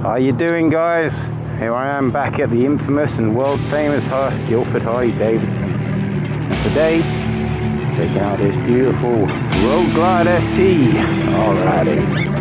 How you doing, guys? Here I am back at the infamous and world famous Harley Davidson. And today, checking out this beautiful Road Glide ST. Alrighty.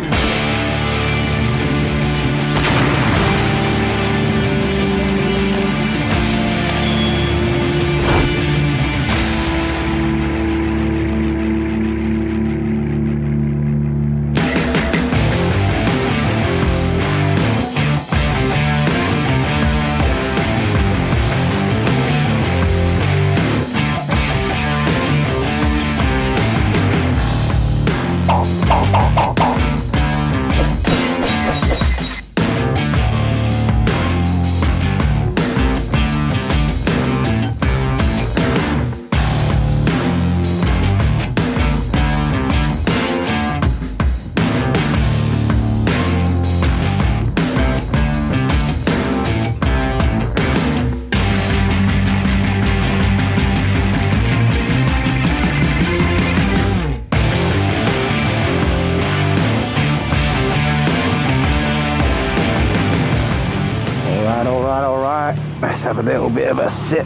Alright, let's have a little bit of a sit.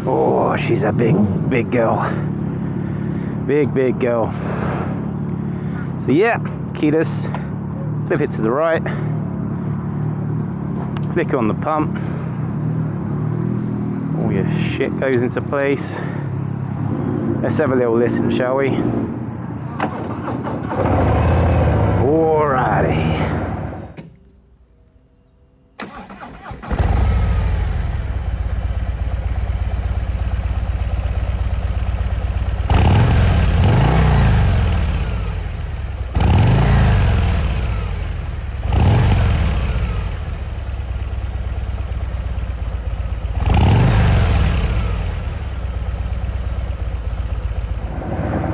Oh, she's a big girl. Big girl. So yeah, key this, flip it to the right, click on the pump, all your shit goes into place. Let's have a little listen, shall we? Alrighty.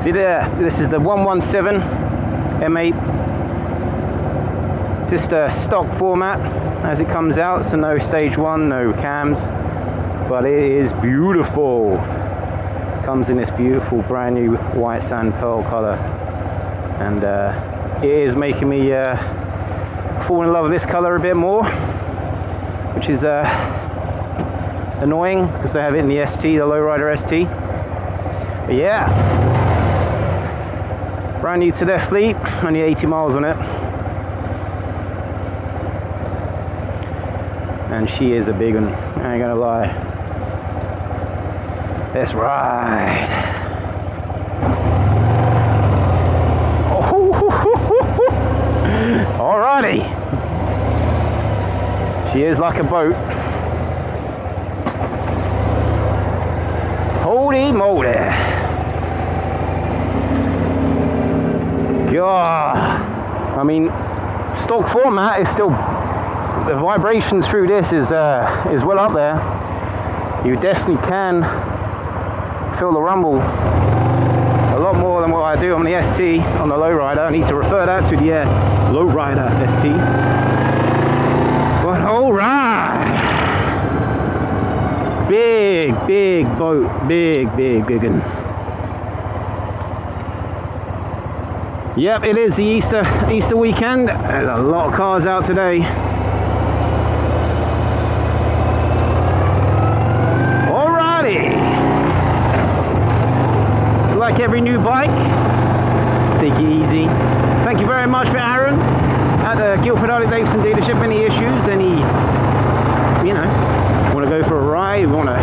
See there, this is the 117 M8, just a stock format as it comes out, so no stage 1, no cams, but it is beautiful. Comes in this beautiful brand new white sand pearl color, and it is making me fall in love with this color a bit more, which is annoying because they have it in the ST, the lowrider ST. But yeah, brand new to their fleet, only 80 miles on it. And she is a big one, I ain't gonna lie. Let's ride. Oh, alrighty. She is like a boat. Holy moly. God, I mean, stock format is still, the vibrations through this is well up there. You definitely can feel the rumble a lot more than what I do on the ST, on the lowrider. I need to refer that to the lowrider ST. But alright, big boat, big one. Yep, it is the Easter weekend. There's a lot of cars out today. Alrighty. It's like every new bike. Take it easy. Thank you very much for Aaron at the Harley Davidson dealership. Any issues? Any, you know, want to go for a ride? Want to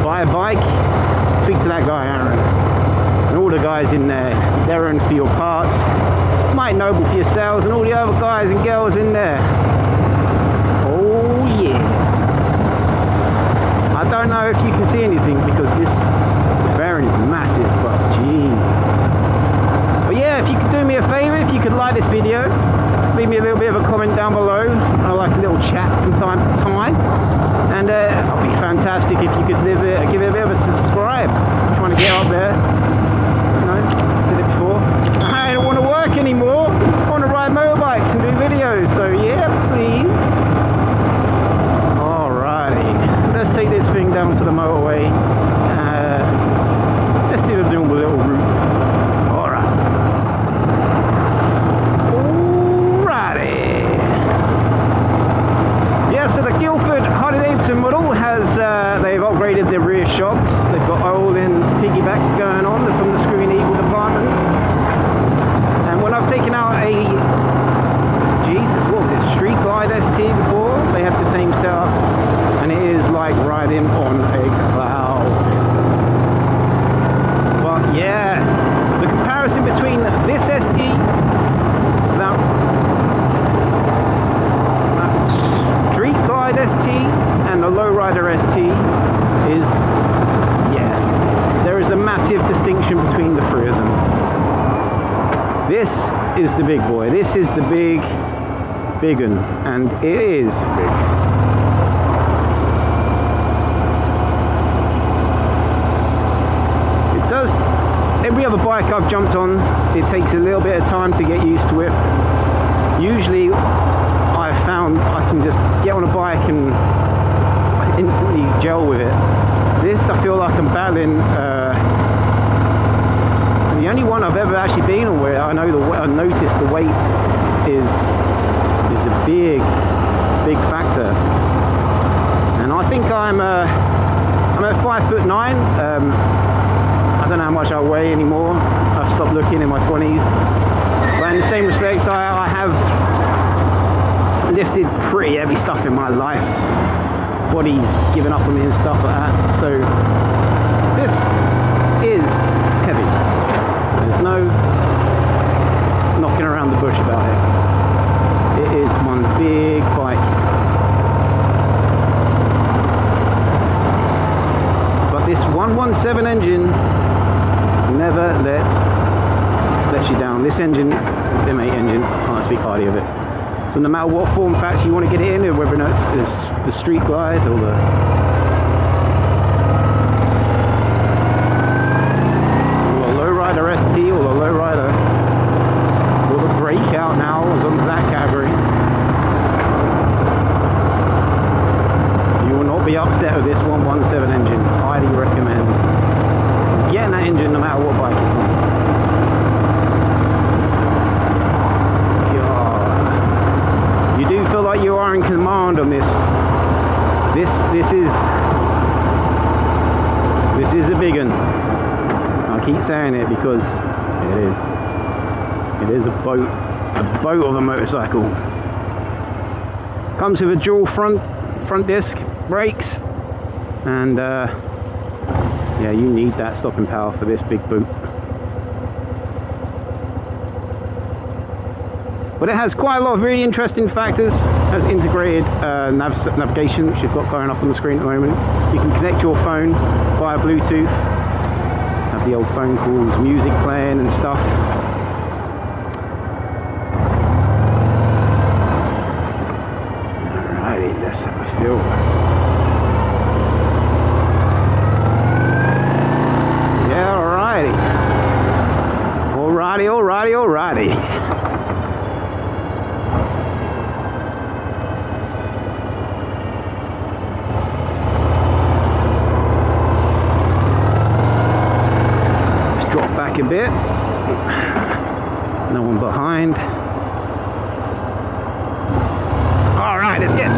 buy a bike? Speak to that guy, Aaron. And all the guys in there, Darren for your parts, Mike Noble for your sales, and all the other guys and girls in there. Oh yeah. I don't know if you can see anything because this fairing is massive, but jeez. But yeah, if you could do me a favour, if you could like this video, leave me a little bit of a comment down below. I like a little chat from time to time, and it'll be fantastic if you could give it a bit of a subscribe. I'm trying to get up there. I said it before, I don't want to work anymore. I want to ride motorbikes and do videos, so yeah, please. Alrighty, let's take this thing down to the motorway. Let's do the normal little route. Alright. Alrighty. is the big boy. This is the big un, and it is big. It does. Every other bike I've jumped on, it takes a little bit of time to get used to it. Usually, I've found I can just get on a bike and instantly gel with it. This, I feel like I'm battling. The only one I've ever actually been on where I noticed the weight is a big factor, and I think I'm at 5'9". I don't know how much I weigh anymore. I've stopped looking in my 20s. But in the same respects, I have lifted pretty heavy stuff in my life. Body's given up on me and stuff like that. So this is heavy. There's no knocking around the bush about it. It is one big bike. But this 117 engine never lets you down. This engine, this M8 engine, I can't speak highly of it. So no matter what form factor you want to get it in, whether or not it's the street glide or the lowrider ST or the lowrider or the breakout now, as long as that category, you will not be upset with this 117 engine. Highly recommend getting that engine no matter what bike it's on. God. You do feel like you are in command on this. This is a big one. I keep saying it because it is a boat of a motorcycle. Comes with a dual front disc brakes, and yeah, you need that stopping power for this big boot. But it has quite a lot of really interesting factors. It has integrated navigation, which you've got going up on the screen at the moment. You can connect your phone via Bluetooth. Have the old phone calls, music playing and stuff. Alrighty, let's have a feel. Alrighty. Let's drop back a bit. No one behind. Alright, let's get.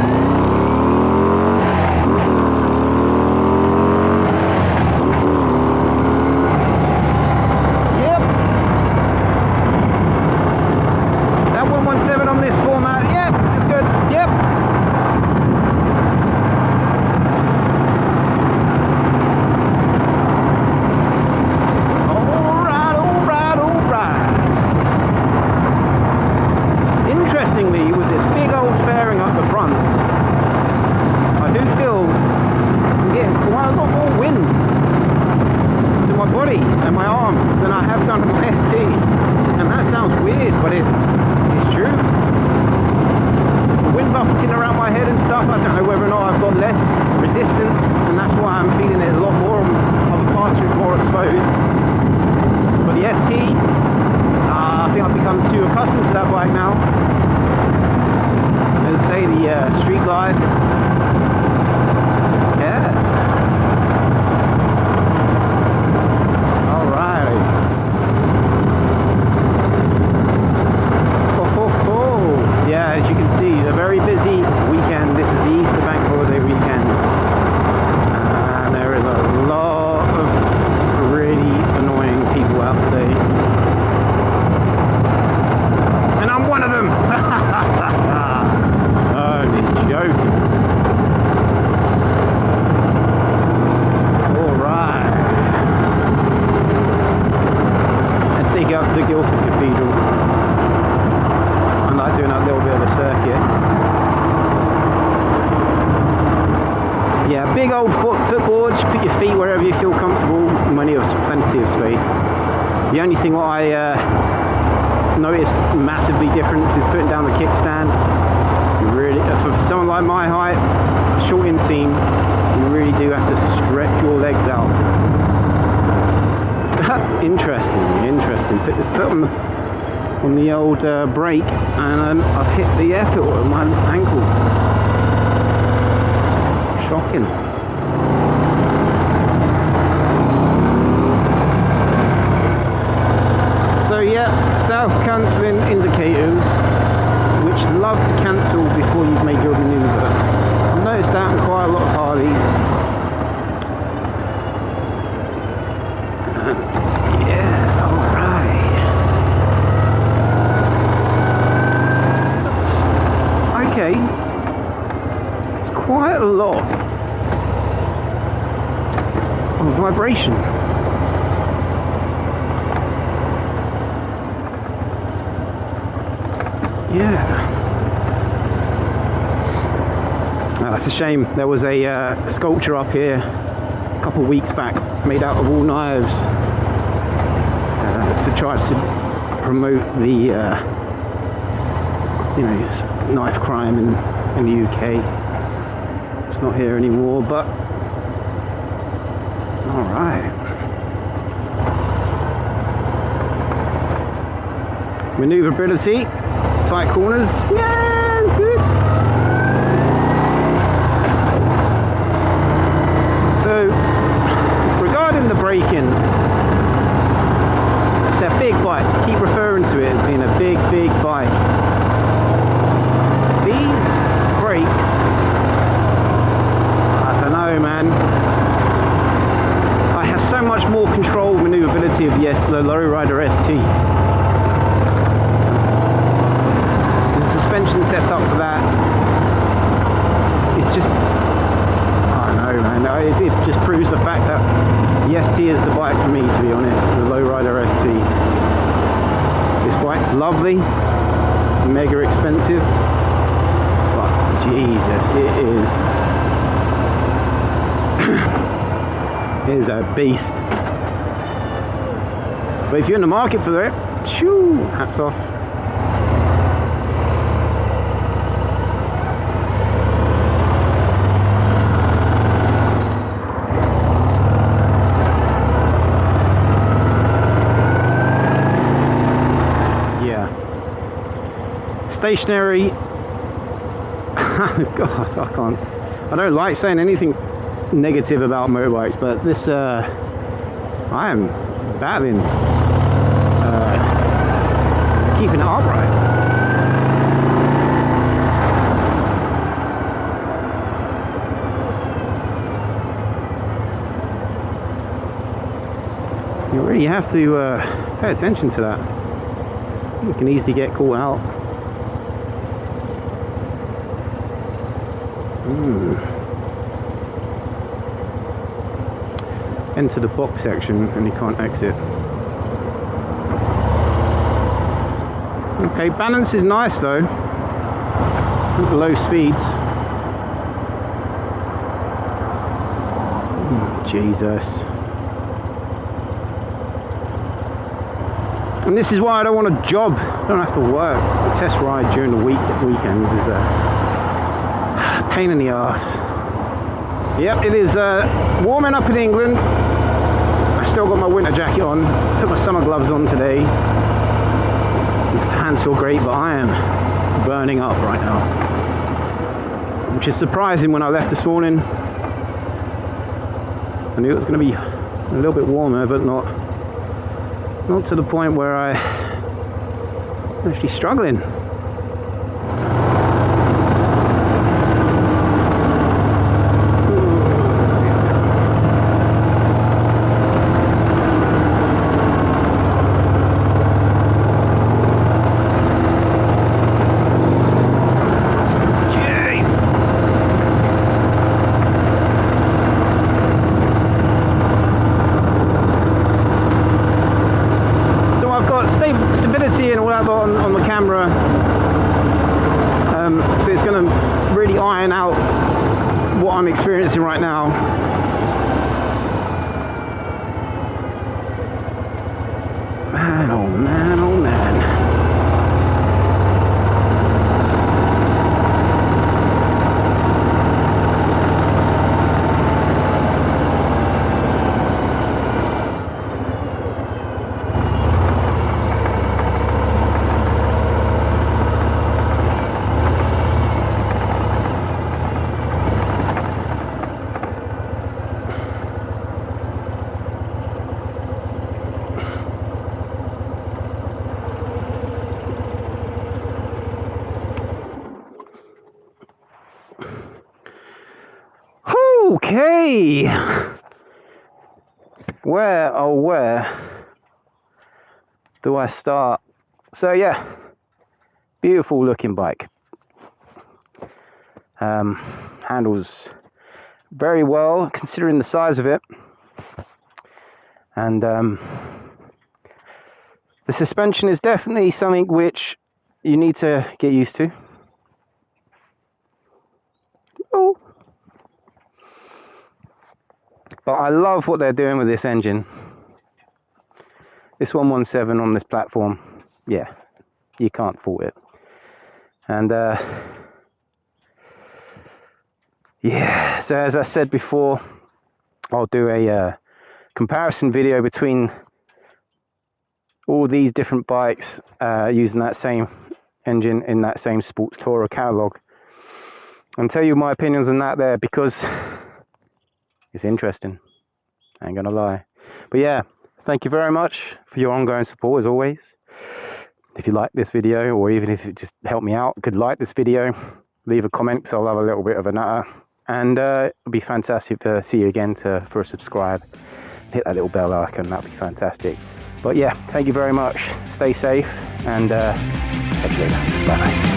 Big old footboards, put your feet wherever you feel comfortable, plenty of space. The only thing what I noticed massively differences putting down the kickstand. You really, for someone like my height, short inseam, you really do have to stretch your legs out. Interesting. Put the foot on the old brake, and I've hit the air filter with my ankle. Shocking. So yeah, self cancelling indicators, which love to cancel before you've made your manoeuvre. I've noticed that in quite a lot of Harleys. Yeah, alright. Okay. It's quite a lot of vibration. Yeah. Oh, that's a shame. There was a sculpture up here a couple of weeks back made out of all knives to try to promote the knife crime in the UK. It's not here anymore, but alright. Maneuverability, tight corners, yeah, it's good. So, regarding the braking, it's a big bike. I keep referring to it as being a big bike. These brakes, I don't know, man. I have so much more control maneuverability of the Lowrider ST. Suspension set up for that. It's just, I don't know, man. It just proves the fact that the ST is the bike for me, to be honest. The Lowrider ST. This bike's lovely, mega expensive, but Jesus, it is a beast. But if you're in the market for it, shoo, hats off. Stationary. God, I don't like saying anything negative about motorbikes, but this I am battling keeping it upright. You really have to pay attention to that. You can easily get caught out. Enter the box section and you can't exit. Okay, balance is nice though at low speeds. Jesus. And this is why I don't want a job. I don't have to work. A test ride during the weekends is a pain in the arse. Yep, it is warming up in England. I've still got my winter jacket on. Put my summer gloves on today. My hands feel great, but I am burning up right now. Which is surprising when I left this morning. I knew it was going to be a little bit warmer, but not to the point where I'm actually struggling. Stability and all that on the camera, so it's going to really iron out what I'm experiencing right now. Man, oh man, oh man. Okay, where do I start? So yeah, beautiful looking bike. Handles very well considering the size of it, and the suspension is definitely something which you need to get used to. Oh. But I love what they're doing with this engine. This 117 on this platform, yeah, you can't fault it. And yeah, so as I said before, I'll do a comparison video between all these different bikes using that same engine in that same Sports Tourer catalogue, and tell you my opinions on that there, because it's interesting, I ain't gonna lie. But yeah, thank you very much for your ongoing support as always. If you like this video, or even if it just helped me out, could like this video, leave a comment, because I'll have a little bit of a natter. And it'll be fantastic to see you again for a subscribe. Hit that little bell icon, that'd be fantastic. But yeah, thank you very much. Stay safe, and catch you later. Bye.